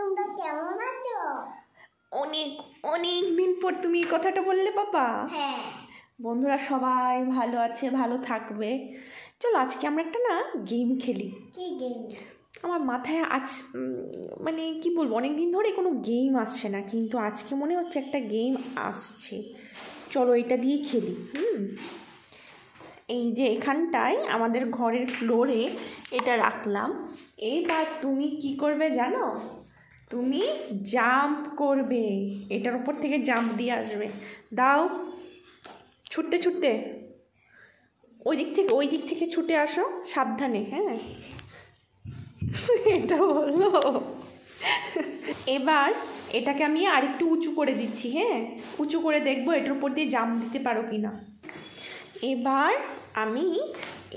তোমরা কেমন আছো? অনেক অনেক দিন পর তুমি এই কথাটা বললে বাবা। হ্যাঁ বন্ধুরা সবাই ভালো আছে, ভালো থাকবে। চলো আজকে আমরা একটা না গেম খেলি। কি গেম? আমার মাথায় আজ মানে কি বলবো, অনেক দিন ধরে কোনো গেম আসছে না, কিন্তু আজকে মনে হচ্ছে একটা গেম আসছে। চলো এটা দিয়ে খেলি। এই যে এখানটায় আমাদের ঘরের ফ্লোরে এটা রাখলাম। এইবার তুমি কি করবে জানো? তুমি জাম্প করবে, এটার উপর থেকে জাম্প দিয়ে আসবে। দাও, ছুটতে ছুটতে ওই দিক থেকে ছুটে আসো, সাবধানে। হ্যাঁ এটা হলো। এবার এটাকে আমি আরেকটু উঁচু করে দিচ্ছি। হ্যাঁ, উঁচু করে দেখবো এটার উপর দিয়ে জাম্প দিতে পারো কি না। এবার আমি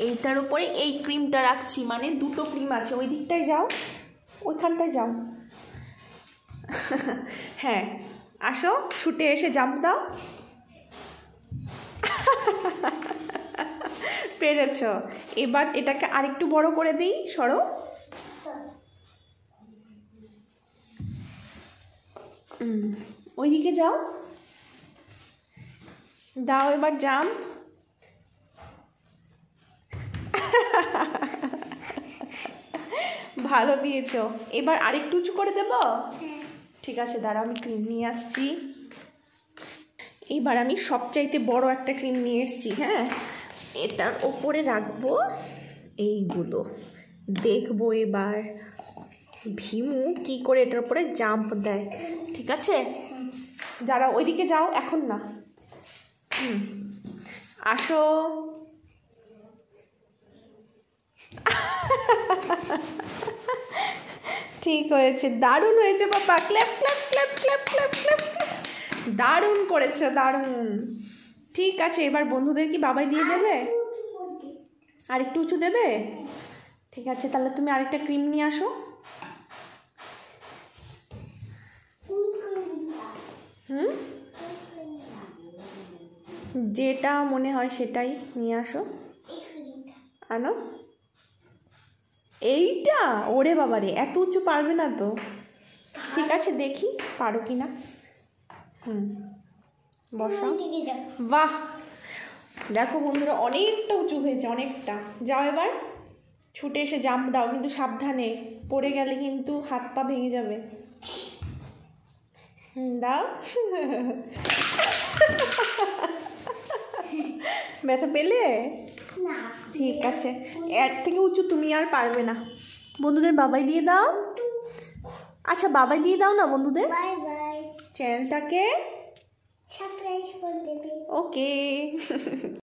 এইটার উপরে এই ক্রিমটা রাখছি, মানে দুটো ক্রিম আছে। ওই দিকটায় যাও, ওইখানটায় যাও। হ্যাঁ, আসো, ছুটে এসে জাম্প দাও। পেরেছ। এবার এটাকে আরেকটু বড় করে দিই, সরো। ওইদিকে যাও, দাও এবার জাম্প। ভালো দিয়েছো। এবার আরেকটু উঁচু করে দেব। ঠিক আছে, দাঁড়াও, আমি ক্রিম নিয়ে আসছি। এইবার আমি সবচাইতে বড় একটা ক্রিম নিয়ে এসেছি। হ্যাঁ, এটার ওপরে রাখবো এইগুলো। দেখবো এবার ভীমু কি করে এটার উপরে জাম্প দেয়। ঠিক আছে, যারা ওইদিকে যাও, এখন না। আসো। ঠিক হয়েছে, দারুণ হয়েছে বাবা। Clap clap clap clap clap clap. দারুণ করেছে, দারুণ। ঠিক আছে, এবার বন্ধুদের কি বাবাই দিয়ে দেবে? আর একটু উঁচু দেবে? ঠিক আছে, তাহলে তুমি আরেকটা ক্রিম নিয়ে আসো। যেটা মনে হয় সেটাই নিয়ে আসো। আনো এইটা। ওরে বাবারে, এত উঁচু পারবে না তো। ঠিক আছে, দেখি পারো কি না। বসাও। বাহ, দেখো বন্ধুরা, অনেকটা উঁচু হয়েছে, অনেকটা। যাও এবার ছুটে এসে জাম্প দাও, কিন্তু সাবধানে, পড়ে গেলে কিন্তু হাত পা ভেঙে যাবে। দাও। ব্যথা পেলে? ঠিক আছে, এর থেকে উঁচু তুমি আর পারবে না। বন্ধুদের বাবাই দিয়ে দাও। আচ্ছা, বাবাই দিয়ে দাও না বন্ধুদের। Bye bye. চ্যানেলটাকে সাবস্ক্রাইব করে দেবে। ওকে।